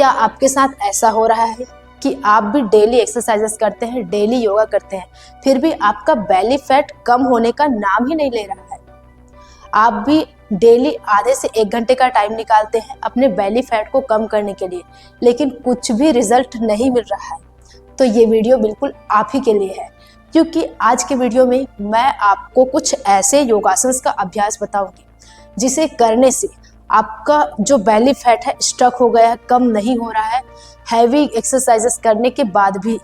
क्या आपके साथ ऐसा हो रहा है कि आप भी डेली एक्सरसाइजेस करते हैं, डेली योगा करते हैं, फिर भी आपका बेली फैट कम होने का नाम ही नहीं ले रहा है? आप भी डेली आधे से 1 घंटे का टाइम निकालते हैं अपने बेली फैट को कम करने के लिए, लेकिन कुछ भी रिजल्ट नहीं मिल रहा है। तो ये वीडियो बिल्कुल आप ही के लिए है, क्योंकि आज के वीडियो में मैं आपको कुछ ऐसे योगासन का अभ्यास बताऊंगी जिसे करने से आपका जो बेली फैट है स्टक हो गया है, कम नहीं हो रहा है हैवी एक्सरसाइजेस करने के बाद भी।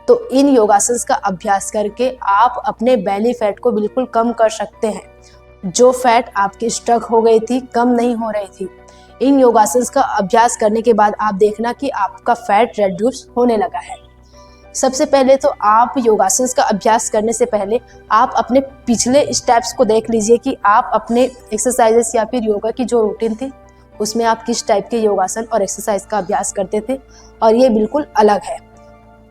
तो इन योगासन का अभ्यास करके आप अपने बेली फैट को बिल्कुल कम कर सकते हैं। जो फैट आपकी स्टक हो गई थी, कम नहीं हो रही थी, इन योगासन का अभ्यास करने के बाद आप देखना कि आपका फैट रिड्यूस होने लगा है। सबसे पहले तो आप योगासन का अभ्यास करने से पहले आप अपने पिछले स्टेप्स को देख लीजिए कि आप अपने एक्सरसाइजेस या फिर योगा की जो रूटीन थी उसमें आप किस टाइप के योगासन और एक्सरसाइज का अभ्यास करते थे, और ये बिल्कुल अलग है।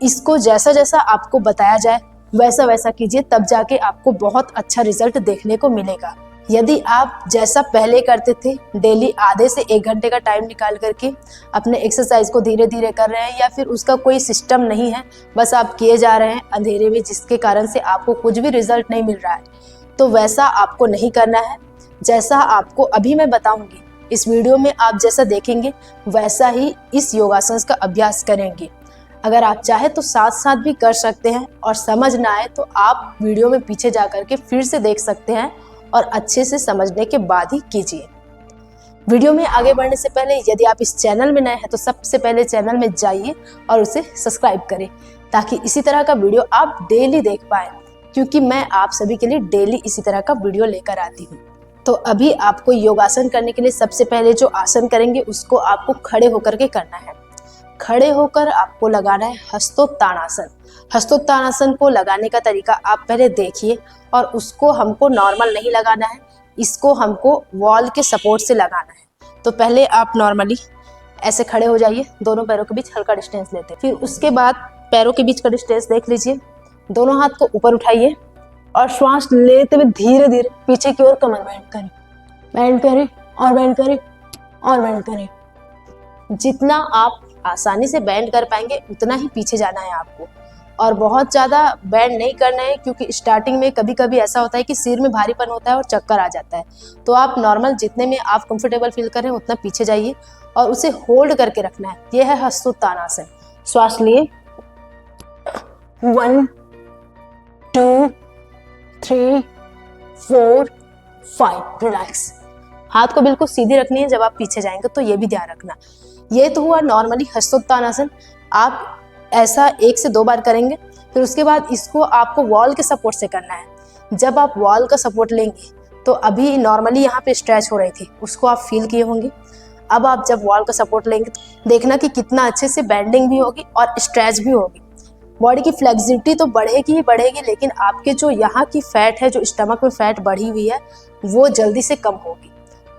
इसको जैसा जैसा आपको बताया जाए वैसा वैसा कीजिए, तब जाके आपको बहुत अच्छा रिजल्ट देखने को मिलेगा। यदि आप जैसा पहले करते थे, डेली आधे से 1 घंटे का टाइम निकाल करके अपने एक्सरसाइज को धीरे धीरे कर रहे हैं, या फिर उसका कोई सिस्टम नहीं है, बस आप किए जा रहे हैं अंधेरे में, जिसके कारण से आपको कुछ भी रिजल्ट नहीं मिल रहा है, तो वैसा आपको नहीं करना है। जैसा आपको अभी मैं बताऊंगी इस वीडियो में, आप जैसा देखेंगे वैसा ही इस योगासन का अभ्यास करेंगे। अगर आप चाहे तो साथ साथ भी कर सकते हैं, और समझ ना आए तो आप वीडियो में पीछे जा करके फिर से देख सकते हैं और अच्छे से समझने के बाद ही कीजिए। वीडियो में आगे बढ़ने से पहले यदि आप इस चैनल में नए हैं तो सबसे पहले चैनल में जाइए और उसे सब्सक्राइब करें, ताकि इसी तरह का वीडियो आप डेली देख पाएं, क्योंकि मैं आप सभी के लिए डेली इसी तरह का वीडियो लेकर आती हूँ। तो अभी आपको योगासन करने के लिए सबसे पहले जो आसन करेंगे उसको आपको खड़े होकर के करना है। खड़े होकर आपको लगाना है हस्तोत्तानासन। हस्तोत्तानासन को लगाने का तरीका आप पहले देखिए, और उसको हमको नॉर्मल नहीं लगाना है, इसको हमको वॉल के सपोर्ट से लगाना है। तो पहले आप नॉर्मली ऐसे खड़े हो जाइए, दोनों पैरों के बीच हल्का डिस्टेंस लेते हैं। फिर उसके बाद पैरों के बीच का डिस्टेंस देख लीजिए, दोनों हाथ को ऊपर उठाइए और श्वास लेते हुए धीरे धीरे पीछे की ओर कमर बेंड करें, बेंड करें और बेंड करें और बेंड करें। जितना आप आसानी से बेंड कर पाएंगे उतना ही पीछे जाना है आपको, और बहुत ज़्यादा बेंड नहीं करना है, क्योंकि स्टार्टिंग में कभी कभी ऐसा होता है कि सिर में भारीपन होता है और चक्कर आ जाता है। तो आप नॉर्मल जितने में आप कंफर्टेबल फील करें उतना पीछे जाइए और उसे होल्ड करके रखना है। यह है हस्तोत्तानासन। श्वास लिए, 1 2 3 4 5, रिलैक्स। हाथ को बिल्कुल सीधी रखनी है जब आप पीछे जाएंगे, तो ये भी ध्यान रखना। ये तो हुआ नॉर्मली हस्तोत्तानासन। आप ऐसा 1 से 2 बार करेंगे, फिर उसके बाद इसको आपको वॉल के सपोर्ट से करना है। जब आप वॉल का सपोर्ट लेंगे तो अभी नॉर्मली यहाँ पे स्ट्रेच हो रही थी, उसको आप फील किए होंगे। अब आप जब वॉल का सपोर्ट लेंगे तो देखना कि कितना अच्छे से बेंडिंग भी होगी और स्ट्रेच भी होगी। बॉडी की फ्लेक्सिबिलिटी तो बढ़ेगी ही बढ़ेगी, लेकिन आपके जो यहाँ की फैट है, जो स्टमक में फैट बढ़ी हुई है, वो जल्दी से कम होगी।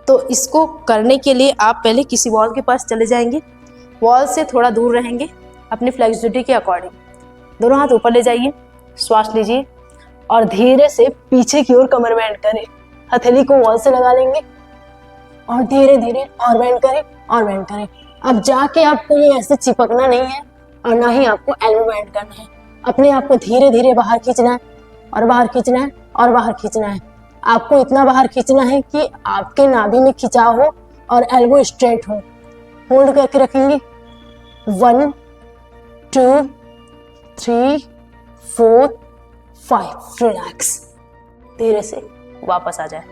तो इसको करने के लिए आप पहले किसी वॉल के पास चले जाएंगे, वॉल से थोड़ा दूर रहेंगे अपनी फ्लेक्सिबिलिटी के अकॉर्डिंग। दोनों हाथ ऊपर ले जाइए, श्वास लीजिए और धीरे से पीछे की ओर कमर बेंड करें। हथेली को वॉल से लगा लेंगे और धीरे धीरे और बेंड करें और बेंड करें। अब जाके आपको ये ऐसे चिपकना नहीं है और ना ही आपको एल्बो बेंड करना है। अपने आप को धीरे धीरे बाहर खींचना है और बाहर खींचना है और बाहर खींचना है। आपको इतना बाहर खींचना है कि आपके नाभि में खिंचाव हो और एल्बो स्ट्रेट हो। होल्ड करके रखेंगे, 1 2 3 4 5, रिलैक्स। धीरे से वापस आ जाए।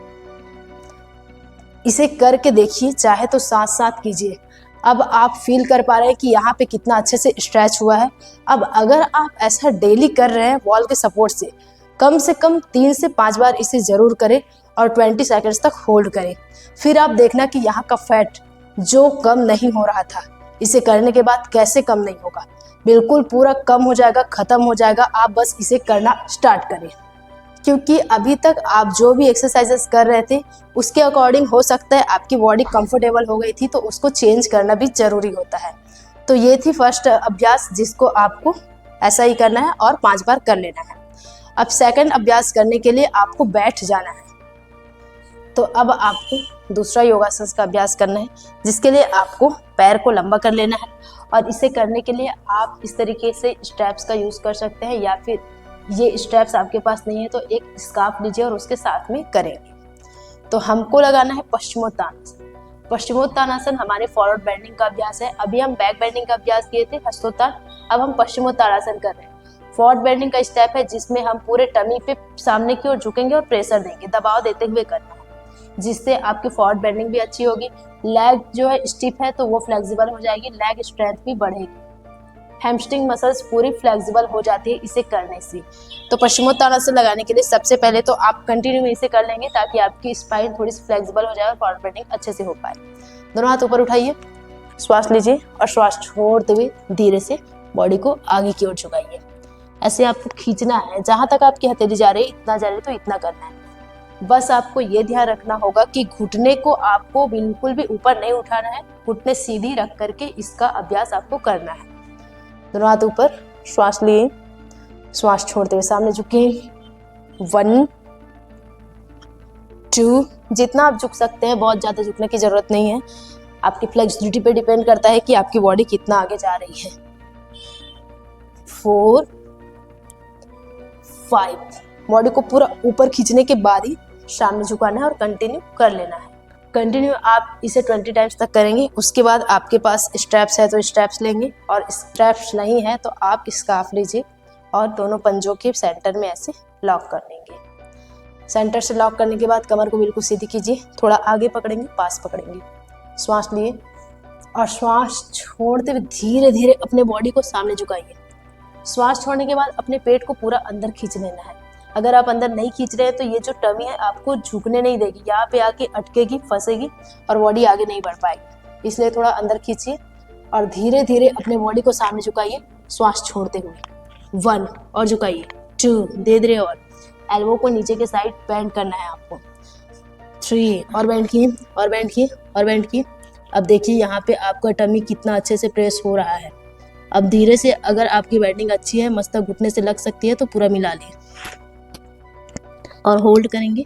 इसे करके देखिए, चाहे तो साथ साथ कीजिए। अब आप फील कर पा रहे हैं कि यहाँ पे कितना अच्छे से स्ट्रेच हुआ है। अब अगर आप ऐसा डेली कर रहे हैं वॉल के सपोर्ट से कम 3 से 5 बार इसे जरूर करें और 20 सेकंड्स तक होल्ड करें। फिर आप देखना कि यहाँ का फैट जो कम नहीं हो रहा था, इसे करने के बाद कैसे कम नहीं होगा, बिल्कुल पूरा कम हो जाएगा, खत्म हो जाएगा। आप बस इसे करना स्टार्ट करें, क्योंकि अभी तक आप जो भी एक्सरसाइजेस कर रहे थे उसके अकॉर्डिंग हो सकता है आपकी बॉडी कंफर्टेबल हो गई थी, तो उसको चेंज करना भी जरूरी होता है। तो ये थी फर्स्ट अभ्यास, जिसको आपको ऐसा ही करना है और 5 बार कर लेना है। अब सेकंड अभ्यास करने के लिए आपको बैठ जाना है। तो अब आपको दूसरा योगासन का अभ्यास करना है, जिसके लिए आपको पैर को लंबा कर लेना है। और इसे करने के लिए आप इस तरीके से स्ट्रैप्स का यूज कर सकते हैं, या फिर ये स्ट्रैप्स आपके पास नहीं है तो एक स्कार्फ लीजिए और उसके साथ में करेंगे। तो हमको लगाना है पश्चिमोत्तानासन। पश्चिमोत्तानासन हमारे फॉरवर्ड बेंडिंग का अभ्यास है। अभी हम बैक बेंडिंग का अभ्यास किए थे, हस्तोत्तान। अब हम पश्चिमोत्तानासन कर रहे हैं। फॉरवर्ड बेंडिंग का स्टेप है जिसमें हम पूरे टमी पे सामने की ओर झुकेंगे और प्रेशर देंगे, दबाव देते हुए करना है, जिससे आपकी फॉरवर्ड बेंडिंग भी अच्छी होगी। लेग जो है स्टिफ है तो वो फ्लेक्सिबल हो जाएगी, लेग स्ट्रेंथ भी बढ़ेगी, हैमस्ट्रिंग मसल्स पूरी फ्लेक्सिबल हो जाती है इसे करने से। तो पश्चिमोत्तानासन लगाने के लिए सबसे पहले तो आप कंटिन्यू इसे कर लेंगे ताकि आपकी स्पाइन थोड़ी सी फ्लेक्सिबल हो जाए और फॉरवर्ड बेंडिंग अच्छे से हो पाए। दोनों हाथ ऊपर उठाइए, श्वास लीजिए और श्वास छोड़ते हुए धीरे से बॉडी को आगे की ओर झुकाइए। ऐसे आपको खींचना है, जहां तक आपकी हथेली जा रही है इतना जा रही है तो इतना करना है। बस आपको ये ध्यान रखना होगा कि घुटने को आपको बिल्कुल भी ऊपर नहीं उठाना है, घुटने सीधी रख करके इसका अभ्यास आपको करना है। दोनों हाथ ऊपर, श्वास लिए, श्वास छोड़ते हुए सामने झुके। 1 2, जितना आप झुक सकते हैं, बहुत ज्यादा झुकने की जरूरत नहीं है। आपकी फ्लेक्सिबिलिटी पे डिपेंड करता है कि आपकी बॉडी कितना आगे जा रही है। 4 5, बॉडी को पूरा ऊपर खींचने के बाद ही सामने झुकाना है और कंटिन्यू कर लेना है। कंटिन्यू आप इसे 20 टाइम्स तक करेंगे। उसके बाद आपके पास स्ट्रैप्स है तो स्ट्रैप्स लेंगे, और स्ट्रैप्स नहीं है तो आप स्कार्फ लीजिए और दोनों पंजों के सेंटर में ऐसे लॉक कर लेंगे। सेंटर से लॉक करने के बाद कमर को बिल्कुल सीधी कीजिए, थोड़ा आगे पकड़ेंगे, पास पकड़ेंगे। श्वास लिए और श्वास छोड़ते हुए धीरे धीरे अपने बॉडी को सामने झुकाइए। श्वास छोड़ने के बाद अपने पेट को पूरा अंदर खींच लेना है। अगर आप अंदर नहीं खींच रहे हैं तो ये जो टमी है आपको झुकने नहीं देगी, यहाँ पे आके अटकेगी, फंसेगी और बॉडी आगे नहीं बढ़ पाएगी। इसलिए थोड़ा अंदर खींचिए और धीरे धीरे अपने बॉडी को सामने झुकाइए, श्वास छोड़ते हुए। 1 और झुकाइए, 2 धीरे धीरे, और एल्बो को नीचे के साइड बेंड करना है आपको। 3 और बेंड किए और बेंड किए और बेंड किए। अब देखिए यहाँ पे आपका टमी कितना अच्छे से प्रेस हो रहा है। अब धीरे से, अगर आपकी बेंडिंग अच्छी है, मस्तक घुटने से लग सकती है तो पूरा मिला लिए और होल्ड करेंगे।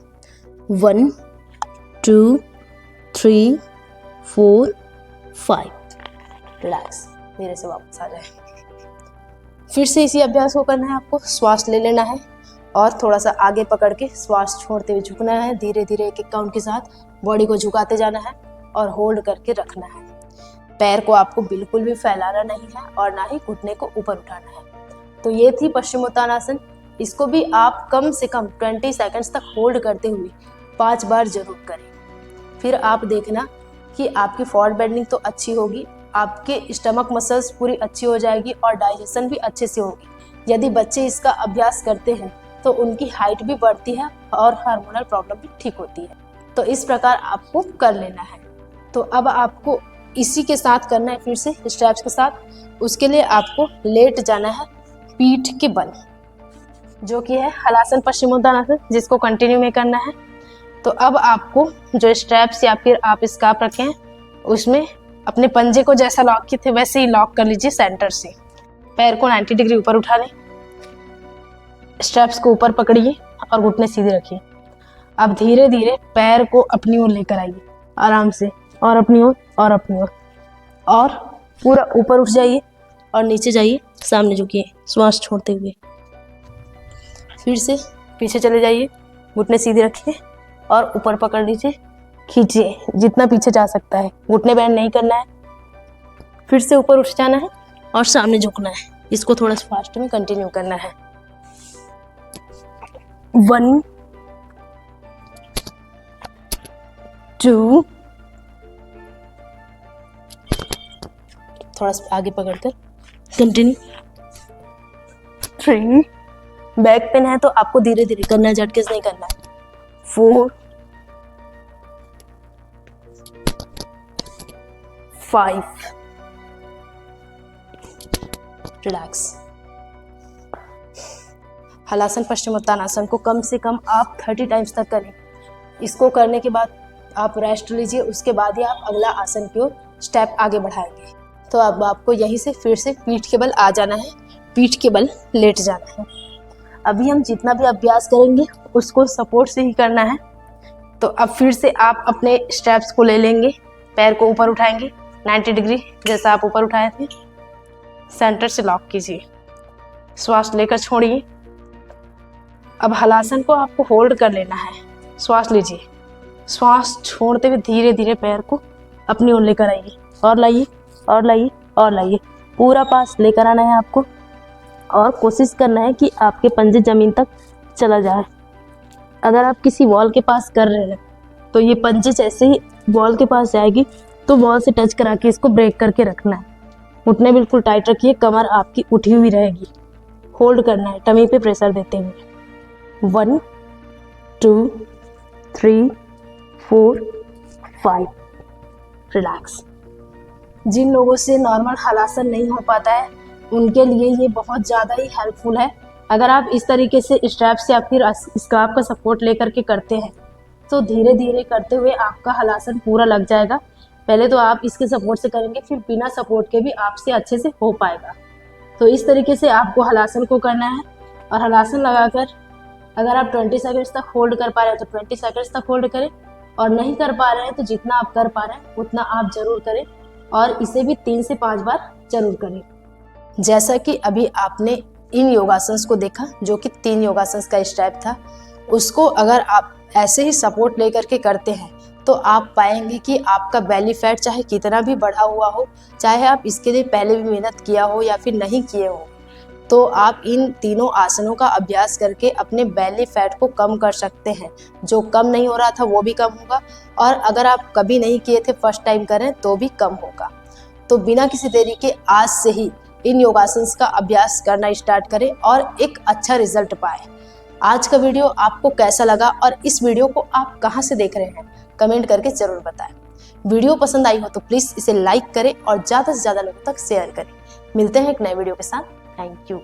1 2 3 4 5, रिलैक्स, धीरे से वापस आ जाए। फिर से इसी अभ्यास को करना है आपको। श्वास ले लेना है और थोड़ा सा आगे पकड़ के श्वास छोड़ते हुए झुकना है। धीरे धीरे एक एक काउंट के साथ बॉडी को झुकाते जाना है और होल्ड करके रखना है। पैर को आपको बिल्कुल भी फैलाना नहीं है और ना ही घुटने को ऊपर उठाना है। तो ये थी पश्चिमोत्तानासन। इसको भी आप कम से कम 20 सेकंड्स तक होल्ड करते हुए 5 बार जरूर करें। फिर आप देखना कि आपकी फॉरवर्ड बेंडिंग तो अच्छी होगी, आपके स्टमक मसल्स पूरी अच्छी हो जाएगी और डाइजेशन भी अच्छे से होगी। यदि बच्चे इसका अभ्यास करते हैं तो उनकी हाइट भी बढ़ती है और हार्मोनल प्रॉब्लम भी ठीक होती है। तो इस प्रकार आपको कर लेना है। तो अब आपको इसी के साथ करना है, फिर से स्ट्रैप्स के साथ। उसके लिए आपको लेट जाना है पीठ के बल, जो कि है हलासन पश्चिमोत्तानासन, जिसको कंटिन्यू में करना है। तो अब आपको जो स्ट्रैप्स या फिर आप स्कार्फ रखें उसमें अपने पंजे को जैसा लॉक किए थे वैसे ही लॉक कर लीजिए सेंटर से। पैर को 90 डिग्री ऊपर उठा लें, स्ट्रैप्स को ऊपर पकड़िए और घुटने सीधे रखिए। अब धीरे धीरे पैर को अपनी ओर लेकर आइए आराम से, और अपनी ओर और अपनी ओर, और पूरा ऊपर उठ जाइए और नीचे जाइए, सामने झुकिए श्वास छोड़ते हुए। फिर से पीछे चले जाइए, घुटने सीधे रखिए और ऊपर पकड़ लीजिए, खींचिए जितना पीछे जा सकता है, घुटने बैंड नहीं करना है। फिर से ऊपर उठ जाना है और सामने झुकना है। इसको थोड़ा सा फास्ट में कंटिन्यू करना है। 1 2, थोड़ा सा आगे पकड़कर कंटिन्यू। 3, बैक पेन है तो आपको धीरे धीरे करना है, झटके से नहीं करना है। 4 5, रिलैक्स। हलासन पश्चिमोत्तानासन को कम से कम आप 30 टाइम्स तक करें। इसको करने के बाद आप रेस्ट लीजिए, उसके बाद ही आप अगला आसन की ओर स्टेप आगे बढ़ाएंगे। तो अब आपको यहीं से फिर से पीठ के बल आ जाना है, पीठ के बल लेट जाना है। अभी हम जितना भी अभ्यास करेंगे उसको सपोर्ट से ही करना है, तो अब फिर से आप अपने स्टेप्स को ले लेंगे, पैर को ऊपर उठाएंगे 90 डिग्री जैसा आप ऊपर उठाए थे। सेंटर से लॉक कीजिए, श्वास लेकर छोड़िए। अब हलासन को आपको होल्ड कर लेना है। श्वास लीजिए, श्वास छोड़ते हुए धीरे धीरे पैर को अपनी ओर लेकर आइए, और लाइए और लाइए और लाइए। पूरा पास लेकर आना है आपको और कोशिश करना है कि आपके पंजे जमीन तक चला जाए। अगर आप किसी वॉल के पास कर रहे हैं तो ये पंजे जैसे ही वॉल के पास जाएगी तो वॉल से टच करा के इसको ब्रेक करके रखना है। घुटने बिल्कुल टाइट रखिए, कमर आपकी उठी हुई रहेगी। होल्ड करना है टमी पे प्रेशर देते हुए। 1 2 3 4 5। रिलैक्स। जिन लोगों से नॉर्मल हलासन नहीं हो पाता है उनके लिए ये बहुत ज़्यादा ही हेल्पफुल है। अगर आप इस तरीके से स्ट्रैप या फिर स्कार्फ का सपोर्ट लेकर के करते हैं तो धीरे धीरे करते हुए आपका हलासन पूरा लग जाएगा। पहले तो आप इसके सपोर्ट से करेंगे, फिर बिना सपोर्ट के भी आपसे अच्छे से हो पाएगा। तो इस तरीके से आपको हलासन को करना है। और हलासन लगाकर अगर आप 20 सेकंड्स तक होल्ड कर पा रहे हैं तो 20 सेकंड्स तक होल्ड करें, और नहीं कर पा रहे हैं तो जितना आप कर पा रहे हैं उतना आप जरूर करें, और इसे भी 3 से 5 बार जरूर करें। जैसा कि अभी आपने इन योगासन्स को देखा, जो कि 3 योगासन्स का स्टेप था, उसको अगर आप ऐसे ही सपोर्ट लेकर के करते हैं तो आप पाएंगे कि आपका बेली फैट चाहे कितना भी बढ़ा हुआ हो, चाहे आप इसके लिए पहले भी मेहनत किया हो या फिर नहीं किए हो, तो आप इन तीनों आसनों का अभ्यास करके अपने बेली फैट को कम कर सकते हैं। जो कम नहीं हो रहा था वो भी कम होगा, और अगर आप कभी नहीं किए थे फर्स्ट टाइम करें तो भी कम होगा। तो बिना किसी देरी के आज से ही इन योगासन्स का अभ्यास करना स्टार्ट करें और एक अच्छा रिजल्ट पाएं। आज का वीडियो आपको कैसा लगा और इस वीडियो को आप कहां से देख रहे हैं कमेंट करके जरूर बताएं। वीडियो पसंद आई हो तो प्लीज़ इसे लाइक करें और ज़्यादा से ज़्यादा लोगों तक शेयर करें। मिलते हैं एक नए वीडियो के साथ। Thank you.